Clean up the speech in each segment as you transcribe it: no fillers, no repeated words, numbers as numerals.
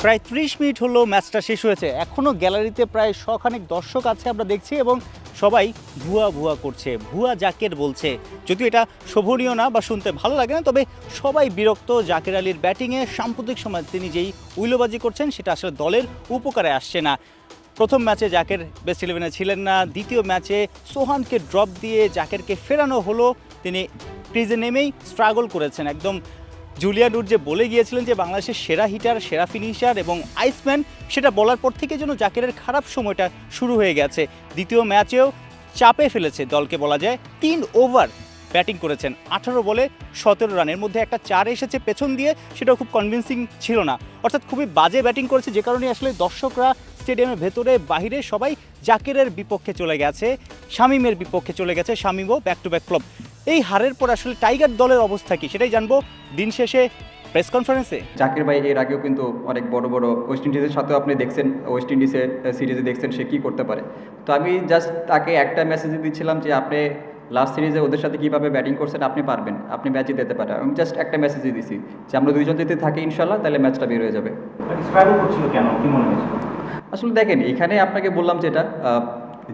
প্রায় ৩০ মিনিট হলো ম্যাচটা শেষ হয়েছে, এখনও গ্যালারিতে প্রায় শখানেক দর্শক আছে আমরা দেখছি, এবং সবাই ভুয়া ভুয়া করছে, ভুয়া জাকের বলছে। যদিও এটা শোভনীয় না বা শুনতে ভালো লাগে না, তবে সবাই বিরক্ত জাকের আলীর ব্যাটিংয়ে। সাম্প্রতিক সময় তিনি যেই উইলোবাজি করছেন সেটা আসলে দলের উপকারে আসছে না। প্রথম ম্যাচে জাকের বেস্ট ইলেভেনে ছিলেন না, দ্বিতীয় ম্যাচে সোহানকে ড্রপ দিয়ে জাকেরকে ফেরানো হলো, তিনি ক্রিজে নেমেই স্ট্রাগল করেছেন। একদম জুলিয়ান উড যে বলে গিয়েছিলেন যে বাংলাদেশের সেরা হিটার, সেরা ফিনিশার এবং আইসম্যান, সেটা বলার পর থেকে যেন জাকেরের খারাপ সময়টা শুরু হয়ে গেছে। দ্বিতীয় ম্যাচেও চাপে ফেলেছে দলকে বলা যায়। 3 ওভার ব্যাটিং করেছেন, 18 বলে 17 রানের মধ্যে একটা 4 এসেছে পেছন দিয়ে, সেটাও খুব কনভিন্সিং ছিল না। অর্থাৎ খুবই বাজে ব্যাটিং করেছে, যে কারণে আসলে দর্শকরা স্টেডিয়ামের ভেতরে বাহিরে সবাই জাকেরের বিপক্ষে চলে গেছে, শামীমের বিপক্ষে চলে গেছে। শামীমও ব্যাক টু ব্যাক ফ্লপ। এই হারের পর আসলে টাইগার দলের অবস্থা কি সেটাই জানবো দিন শেষে প্রেস কনফারেন্সে। জাকির ভাই এর আগেও কিন্তু অনেক বড় বড় ওয়েস্ট ইন্ডিজের সাথেও আপনি দেখছেন, ওয়েস্ট ইন্ডিজের সিরিজে দেখছেন সে কী করতে পারে। তো আমি জাস্ট তাকে একটা মেসেজ দিচ্ছিলাম যে আপনি লাস্ট সিরিজে ওদের সাথে কীভাবে ব্যাটিং করছেন, আপনি পারবেন, আপনি ম্যাচ জিতে পারেন। আমি জাস্ট একটা মেসেজই দিছি যে আমরা দুইজন যদি থাকি ইনশাল্লাহ তাহলে ম্যাচটা বের হয়ে যাবে। আসলে দেখেন, এখানে আপনাকে বললাম যেটা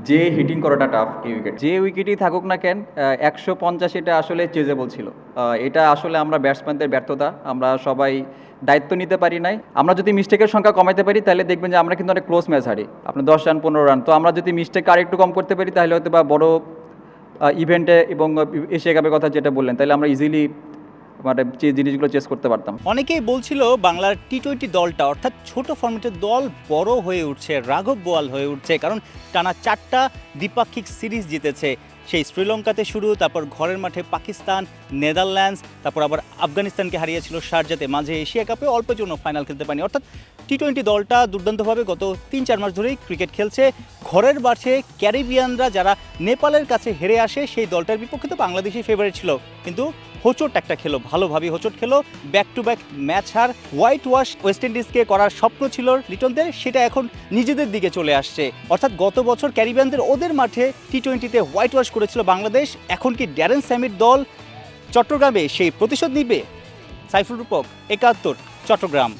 যে হিটিং করাটা টাফ, এই উইকেট যে উইকেটই থাকুক না কেন 150 এটা আসলে চেজেবল ছিল। এটা আসলে আমরা ব্যাটসম্যানদের ব্যর্থতা, আমরা সবাই দায়িত্ব নিতে পারি নাই। আমরা যদি মিস্টেকের সংখ্যা কমাইতে পারি তাহলে দেখবেন যে আমরা কিন্তু অনেক ক্লোজ ম্যাচ হারি, আপনার 10 রান 15 রান। তো আমরা যদি মিস্টেক আর একটু কম করতে পারি তাহলে হয়তো বা বড় ইভেন্টে এবং এশিয়া কাপের কথা যেটা বললেন, তাহলে আমরা ইজিলি মানে যে জিনিসগুলো চেস করতে পারতাম। অনেকেই বলছিল বাংলার টি-20 দলটা অর্থাৎ ছোট ফরম্যাটের দল বড় হয়ে উঠছে, রাঘব বোয়াল হয়ে উঠছে, কারণ টানা 4টা দ্বিপাক্ষিক সিরিজ জিতেছে। সেই শ্রীলঙ্কাতে শুরু, তারপর ঘরের মাঠে পাকিস্তান, নেদারল্যান্ডস, তারপর আবার আফগানিস্তানকে হারিয়েছিল শারজাতে, মাঝে এশিয়া কাপে অল্পের জন্য ফাইনাল খেলতে পারেনি। অর্থাৎ টি-20 দলটা দুর্দান্তভাবে গত 3-4 মাস ধরেই ক্রিকেট খেলছে। ঘরের মাঠে ক্যারিবিয়ানরা যারা নেপালের কাছে হেরে আসে, সেই দলটার বিপক্ষে তো বাংলাদেশই ফেভারিট ছিল, কিন্তু হোঁচট একটা খেলো, ভালোভাবে হোঁচট খেলো। ব্যাক টু ব্যাক ম্যাচ হার, হোয়াইট ওয়াশ ওয়েস্ট ইন্ডিজকে করার স্বপ্ন ছিল লিটনদের, সেটা এখন নিজেদের দিকে চলে আসছে। অর্থাৎ গত বছর ক্যারিবিয়ানদের ওদের মাঠে টি-20তে হোয়াইট ওয়াশ করেছিল বাংলাদেশ, এখন কি ড্যারেন স্যামির দল চট্টগ্রামে সেই প্রতিশোধ নিবে? সাইফুল রূপক, 71, চট্টগ্রাম।